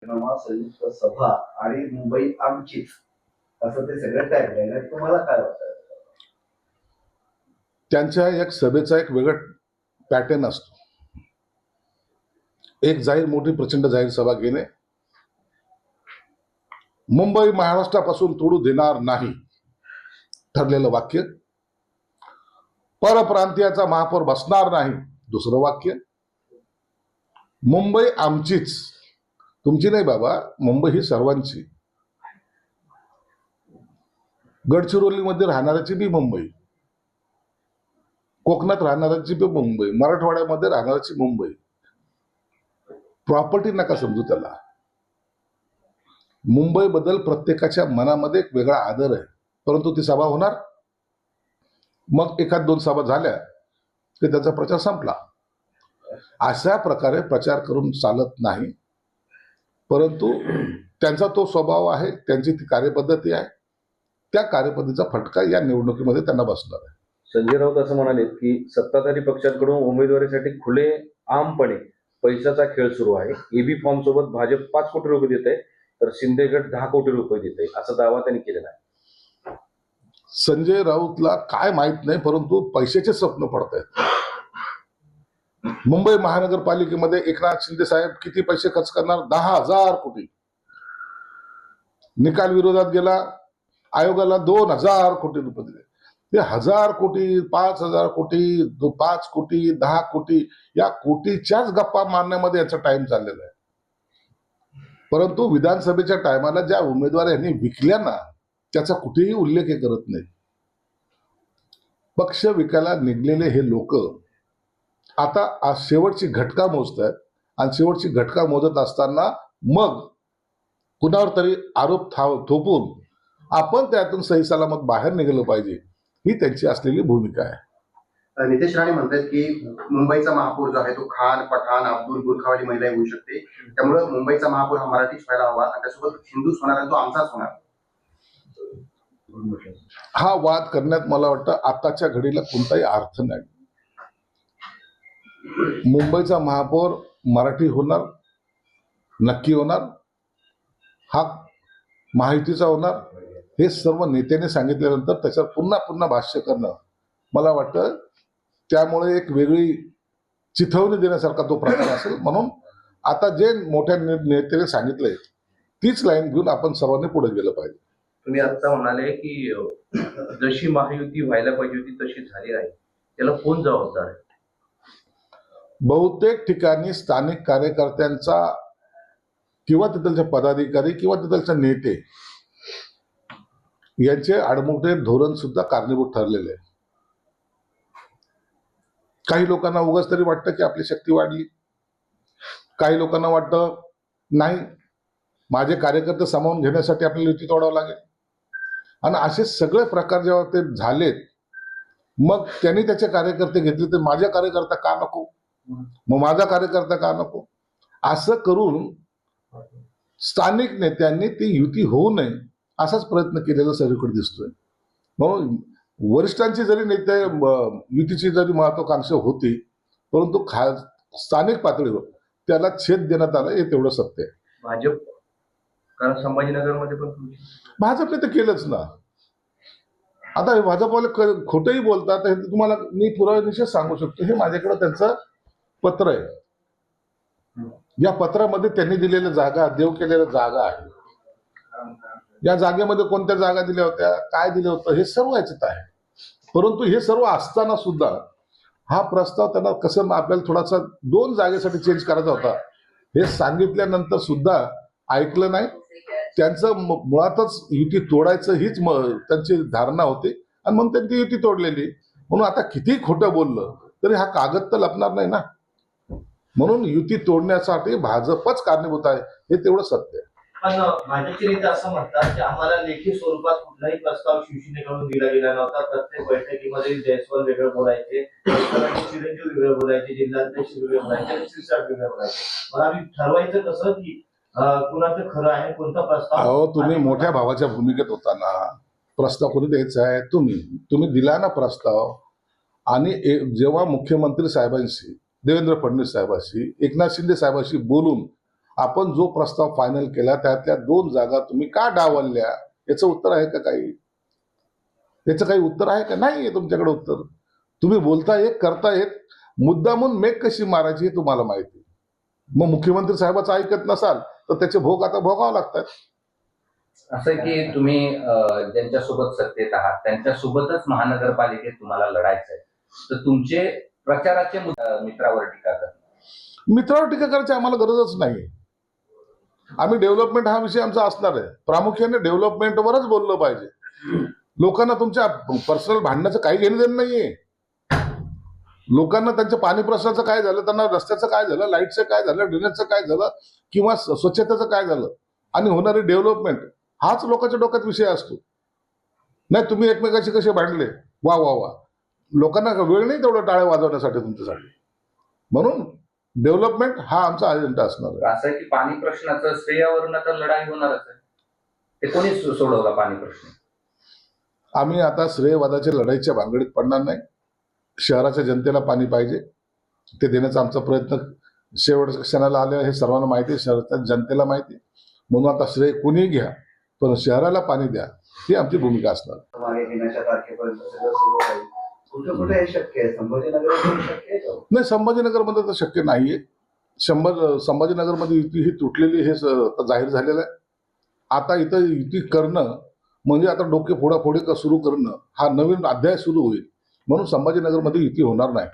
राजीनामा संयुक्त सभा आणि मुंबई आमचीच असं ते सगळं टॅगलाईन आहे. तुम्हाला काय वाटतं? त्यांच्या एक सभेचा एक वेगळा पॅटर्न असतो. एक जाहीर मोठी प्रचंड जाहीर सभा घेणे, मुंबई महाराष्ट्रापासून तोडू देणार नाही ठरलेलं वाक्य, परप्रांतीयाचा महापौर बसणार नाही दुसरं वाक्य, मुंबई आमचीच, तुमची नाही बाबा, मुंबई ही सर्वांची, गडचिरोलीमध्ये राहणाऱ्याची बी मुंबई, कोकणात राहणाऱ्याची बी मुंबई, मराठवाड्यामध्ये राहणाऱ्याची मुंबई. प्रॉपर्टी नका समजू त्याला. मुंबई बद्दल प्रत्येकाच्या मनामध्ये एक वेगळा आदर आहे, परंतु ती सभा होणार, मग एखाद दोन सभा झाल्या की त्याचा प्रचार संपला. अशा प्रकारे प्रचार करून चालत नाही, परंतु त्यांचा तो स्वभाव आहे, त्यांची ती कार्यपद्धती आहे, त्या कार्यपद्धतीचा फटका या निवडणुकीमध्ये त्यांना बसणार आहे. संजय राऊत असं म्हणाले की सत्ताधारी पक्षांकडून उमेदवारीसाठी खुले आमपणे पैशाचा खेळ सुरू आहे. एबी फॉर्म सोबत भाजप 5 कोटी रुपये देत आहे, तर शिंदे गट 10 कोटी रुपये देत आहे, असा दावा त्यांनी केलेला आहे. संजय राऊतला काय माहित नाही, परंतु पैशाचे स्वप्न पडत आहेत. मुंबई महानगरपालिकेमध्ये एकनाथ शिंदे साहेब किती पैसे खर्च करणार? 10,000 कोटी. निकाल विरोधात गेला, आयोगाला 2,000 कोटी रुपये दिले. ते 1,000 कोटी, 5,000 कोटी, 5 कोटी, 10 कोटी, या कोटीच्याच गप्पा मारण्यामध्ये याचा टाइम चाललेला आहे. परंतु विधानसभेच्या टायमाला ज्या उमेदवार यांनी विकल्या ना, त्याचा कुठेही उल्लेख हे करत नाही. पक्ष विकायला निघलेले हे लोक आता आज शेवटची घटका मोजत आहेत, आणि शेवटची घटका मोजत असताना मग कुणावर तरी आरोप थोपून आपण त्यातून सही सलामत बाहेर निघालं पाहिजे, ही त्यांची असलेली भूमिका आहे. नितेश राणे म्हणतात की मुंबईचा महापौर जो आहे तो खान, पठाण, अब्दुल, बुरखावाली महिला होऊ शकते, त्यामुळे मुंबईचा महापौर हा मराठीच व्हायला हवा आणि त्यासोबत हिंदूच होणार आणि तो आमचाच होणार. हा वाद करण्यात मला वाटतं आताच्या घडीला कोणताही अर्थ नाही. मुंबईचा महापौर मराठी होणार, नक्की होणार, हा माहितीचा होणार, हे सर्व नेत्याने सांगितल्यानंतर त्याच्यावर पुन्हा पुन्हा भाष्य करणं मला वाटतं त्यामुळे एक वेगळी चिथवणी देण्यासारखा तो प्रकार असेल. म्हणून आता जे मोठ्या नेत्याने सांगितलंय तीच लाईन घेऊन आपण सर्वांनी पुढे गेलं पाहिजे. तुम्ही आता म्हणाले की जशी महायुती व्हायला पाहिजे होती तशी झाली नाही, त्याला कोण जबाबदार आहे? बहुतेक ठिकाणी स्थानिक कार्यकर्त्यांचा किंवा तिथलचे पदाधिकारी किंवा तिथलचे नेते यांचे आडमुठे धोरण सुद्धा कारणीभूत ठरलेले आहे. काही लोकांना उगाच तरी वाटतं की आपली शक्ती वाढली, काही लोकांना वाटतं नाही माझे कार्यकर्ते सामावून घेण्यासाठी आपल्याला युती तोडावं लागेल. आणि असे सगळे प्रकार जेव्हा ते झालेत, मग त्यांनी त्याचे कार्यकर्ते घेतले, तर माझ्या कार्यकर्ता का नको, मग माझा कार्यकर्ता का नको, असं करून स्थानिक नेत्यांनी ती युती होऊ नये असाच प्रयत्न केलेला सगळीकडे दिसतोय. म्हणून वरिष्ठांची जरी नेते युतीची जरी महत्वाकांक्षा होती, परंतु स्थानिक पातळीवर त्याला छेद देण्यात आलं, हे तेवढं सत्य आहे. भाजप, कारण संभाजीनगरमध्ये पण भाजपने तर केलंच ना. आता हे भाजपवाले खोटंही बोलतात, हे तुम्हाला मी पुराव्यानिश्चित सांगू शकतो. हे माझ्याकडे त्यांचं पत्र आहे. या पत्रामध्ये त्यांनी दिलेल्या जागा, देव केलेल्या जागा आहे. या जागेमध्ये कोणत्या जागा दिल्या होत्या, काय दिलं होतं, हे सर्व याच्यात आहे. परंतु हे सर्व असताना सुद्धा हा प्रस्ताव त्यांना कसं आपल्याला थोडासा 2 जागेसाठी चेंज करायचा होता, हे सांगितल्यानंतर सुद्धा ऐकलं नाही. त्यांचं मुळातच युती तोडायचं हीच त्यांची धारणा होती, आणि मग त्यांनी युती तोडलेली. म्हणून आता किती खोटं बोललं तरी हा कागद तर लपणार नाही ना. म्हणून युती तोडण्यासाठी भाजपच कारणीभूत आहे, हे तेवढं सत्य आहे. पण भाजपचे नेते असं म्हणतात की आम्हाला लेखी स्वरूपात कुठलाही प्रस्ताव शिवसेनेकडून दिला गेला नव्हता. प्रत्येक बैठकीमध्ये जयस्वाल वेगळं बोलायचे, चिरंजीव वेगळं बोलायचे, जिल्हाध्यक्ष वेगळे बोलायचे, शिरसाट वेगळं बोलायचे. मग आम्ही ठरवायचं कसं की कुणाचं खरं आहे, कोणता प्रस्ताव? अहो, तुम्ही मोठ्या भावाच्या भूमिकेत होता ना. प्रस्ताव कोणी द्यायचा आहे? तुम्ही दिला ना प्रस्ताव. आणि जेव्हा मुख्यमंत्री साहेबांशी, देवेंद्र फडणवीस साहेबांशी, एकनाथ शिंदे साहेबांशी बोलून आपण जो प्रस्ताव फायनल केला त्यातल्या 2 जागा तुम्ही का डावलल्या, याचं उत्तर आहे का काही? याचं काही उत्तर आहे का? नाही आहे तुमच्याकडे उत्तर. तुम्ही बोलता एक, करता एक, मुद्दामून मेक कशी मारायची हे तुम्हाला माहिती. मग मुख्यमंत्री साहेबाचं ऐकत नसाल तर त्याचे भोग आता भोगावं लागतात. असं की तुम्ही ज्यांच्यासोबत सत्तेत आहात त्यांच्यासोबतच महानगरपालिकेत तुम्हाला लढायचं आहे, तर तुमचे प्रचाराचे मित्रावर टीका करतात. मित्रावर टीका करायची आम्हाला गरजच नाही. आम्ही डेव्हलपमेंट हा विषय आमचा असणार आहे. प्रामुख्याने डेव्हलपमेंटवरच बोललं पाहिजे. लोकांना तुमच्या पर्सनल भांडण्याचं काही घेणं देणं नाहीये. लोकांना त्यांच्या पाणी प्रश्नाचं काय झालं, त्यांना रस्त्याचं काय झालं, लाईटचं काय झालं, ड्रेनेजचं काय झालं, किंवा स्वच्छतेचं काय झालं, आणि होणारी डेव्हलपमेंट हाच लोकांच्या डोक्यात विषय असतो. नाही तुम्ही एकमेकाशी कसे भांडले, वा वा वा. लोकांना वेळ नाही तेवढं टाळे वाजवण्यासाठी तुमच्यासाठी. म्हणून डेव्हलपमेंट हा आमचा अजेंडा असणार आहे. असं आहे की पाणी प्रश्नाचं श्रेयावरून तर लढाई होणारच आहे. ते कोणी सोडवला पाणी प्रश्न? आम्ही आता श्रेयवादाच्या लढाईच्या भानगडीत पडणार नाही. शहराच्या जनतेला पाणी पाहिजे, ते देण्याचा आमचा प्रयत्न शेवट क्षणाला आले हे सर्वांना माहिती आहे, शहराच्या जनतेला माहिती आहे. म्हणून आता श्रेय कुणीही घ्या पण शहराला पाणी द्या, ही आमची भूमिका असणार. मागे घेण्याच्या तारखेपर्यंत सगळं सुरू राहील. कुठे कुठे हे शक्य आहे? संभाजीनगर शक्य आहे का? नाही, संभाजीनगरमध्ये तर शक्य नाहीये. संभाजीनगरमध्ये युती ही तुटलेली हे आता जाहीर झालेलं आहे. आता इथं युती करणं म्हणजे आता डोके फोडाफोडी सुरू करणं हा नवीन अध्याय सुरू होईल. म्हणून संभाजीनगरमध्ये युती होणार नाही.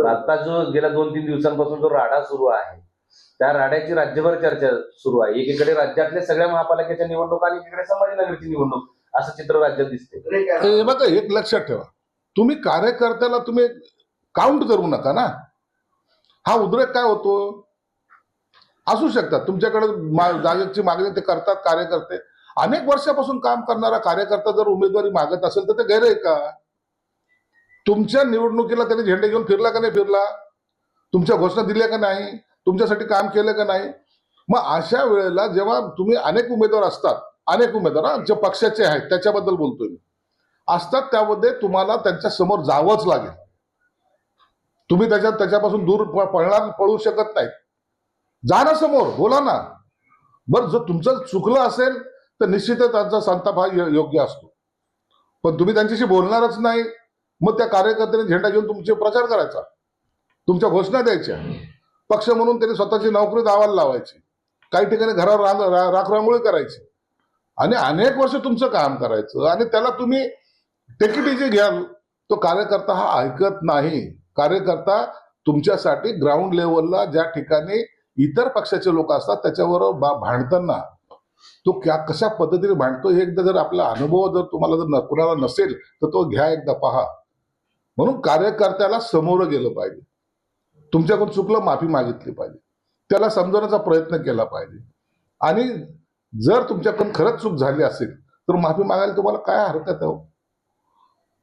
आता जो गेल्या 2-3 दिवसांपासून जो राडा सुरू आहे त्या राड्याची राज्यभर चर्चा सुरू आहे. एकीकडे राज्यातल्या सगळ्या महापालिकेच्या निवडणूक आणि एकीकडे संभाजीनगरची निवडणूक, असं चित्र राज्यात दिसते. हे बघा, एक लक्षात ठेवा, तुम्ही कार्यकर्त्याला तुम्ही काउंट करू नका ना. हा उद्रेक काय होतो, असू शकतात तुमच्याकडे जागेची मागणी ते करतात कार्यकर्ते. अनेक वर्षापासून काम करणारा कार्यकर्ता जर उमेदवारी मागत असेल तर ते गैर आहे का? तुमच्या निवडणुकीला त्याने झेंडे घेऊन फिरला का नाही फिरला? तुमच्या घोषणा दिल्या का नाही? तुमच्यासाठी काम केलं का नाही? मग अशा वेळेला जेव्हा तुम्ही अनेक उमेदवार असतात, अनेक उमेदवार जे पक्षाचे आहेत त्याच्याबद्दल बोलतोय मी, असतात, त्यामध्ये तुम्हाला त्यांच्या समोर जावंच लागेल. तुम्ही त्याच्यापासून दूर पळू शकत नाही. जा ना समोर, बोला ना. बरं, जर तुमचं चुकलं असेल तर निश्चितच त्यांचा संताप हा योग्य असतो. पण तुम्ही त्यांच्याशी बोलणारच नाही, मग त्या कार्यकर्त्यांनी झेंडा घेऊन तुमचे प्रचार करायचा, तुमच्या घोषणा द्यायच्या, पक्ष म्हणून त्यांनी स्वतःची नोकरी दावाला लावायची, काही ठिकाणी घरावर राखरांगोळी करायची आणि अनेक वर्ष तुमचं काम करायचं आणि त्याला तुम्ही तिकीट जे घ्याल तो कार्यकर्ता हा ऐकत नाही. कार्यकर्ता तुमच्यासाठी ग्राउंड लेवलला ज्या ठिकाणी इतर पक्षाचे लोक असतात त्याच्याबरोबर भांडताना तो कशा पद्धतीने भांडतो हे एकदा जर आपला अनुभव जर तुम्हाला जर कुणाला नसेल तर तो घ्या, एकदा पहा. म्हणून कार्यकर्त्याला समोर गेलं पाहिजे, तुमच्याकडून चुकलं माफी मागितली पाहिजे, त्याला समजवण्याचा प्रयत्न केला पाहिजे. आणि जर तुमच्याकडून खरंच चूक झाली असेल तर माफी मागायला तुम्हाला काय हरकत आहे?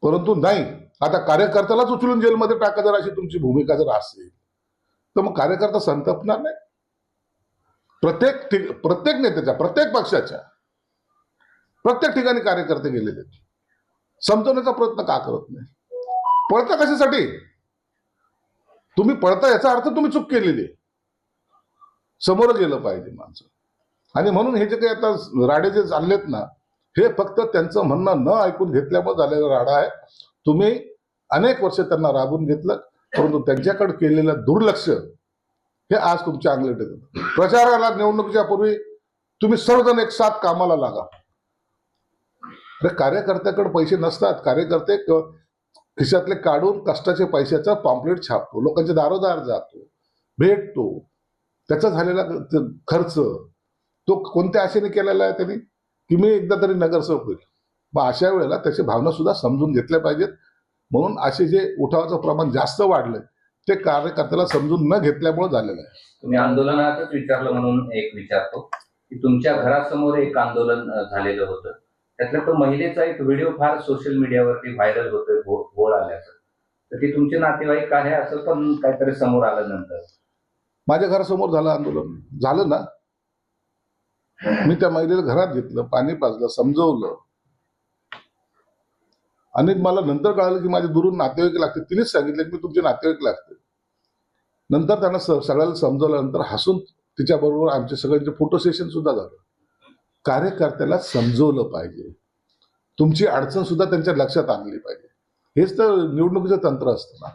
परंतु नाही, आता कार्यकर्त्यालाच उचलून जेलमध्ये टाका जर अशी तुमची भूमिका जर असेल तर मग कार्यकर्ता संतपणार नाही. प्रत्येक नेत्याच्या, प्रत्येक पक्षाच्या प्रत्येक ठिकाणी कार्यकर्ते गेलेले, समजवण्याचा प्रयत्न का करत नाही? पळता कशासाठी? तुम्ही पळता याचा अर्थ तुम्ही चूक केलेली आहे. समोर गेलं पाहिजे माणसं. आणि म्हणून हे जे काही आता राडे जे चाललेत ना, हे फक्त त्यांचं म्हणणं न ऐकून घेतल्यामुळे झालेला राडा आहे. तुम्ही अनेक वर्ष त्यांना राबून घेतलं, परंतु त्यांच्याकडे केलेलं दुर्लक्ष हे आज तुमच्या अंगलट येतं. प्रचाराला निवडणुकीच्या पूर्वी तुम्ही सर्वजण एक साथ कामाला लागा. अरे कार्यकर्त्याकडे पैसे नसतात. कार्यकर्ते खिशातले काढून कष्टाचे पैशाचा पॉम्पलेट छापतो, लोकांच्या दारोदार जातो, भेटतो. त्याचा झालेला खर्च तो कोणत्या आशेने केलेला आहे त्यांनी की मी एकदा तरी नगरसेवक होईल. मग अशा वेळेला त्याची भावना सुद्धा समजून घेतल्या पाहिजेत. म्हणून असे जे उठावाचं प्रमाण जास्त वाढलंय ते कार्यकर्त्याला समजून न घेतल्यामुळे झालेलं आहे. तुम्ही आंदोलनाचंच विचारलं म्हणून एक विचारतो की तुमच्या घरासमोर एक आंदोलन झालेलं होतं, त्यातल्या तो महिलेचा एक व्हिडिओ फार सोशल मीडियावरती व्हायरल होतोय घोळ आल्याचं, तर ते तुमचे नातेवाईक आहे असं पण काहीतरी समोर आलं नंतर? माझ्या घरासमोर झालं आंदोलन, झालं ना. मी त्या महिलेला घरात घेतलं, पाणी पाजलं, समजवलं आणि मला नंतर कळालं की माझे दुरून नातेवाईक लागते. तिनेच सांगितलं की मी तुमचे नातेवाईक लागते. नंतर त्यांना सगळ्याला समजवल्यानंतर हसून तिच्याबरोबर आमचे सगळ्यांचे फोटो सेशन सुद्धा झालं. कार्यकर्त्याला समजवलं पाहिजे, तुमची अडचण सुद्धा त्यांच्या लक्षात आणली पाहिजे. हेच तर निवडणुकीचं तंत्र असतं ना.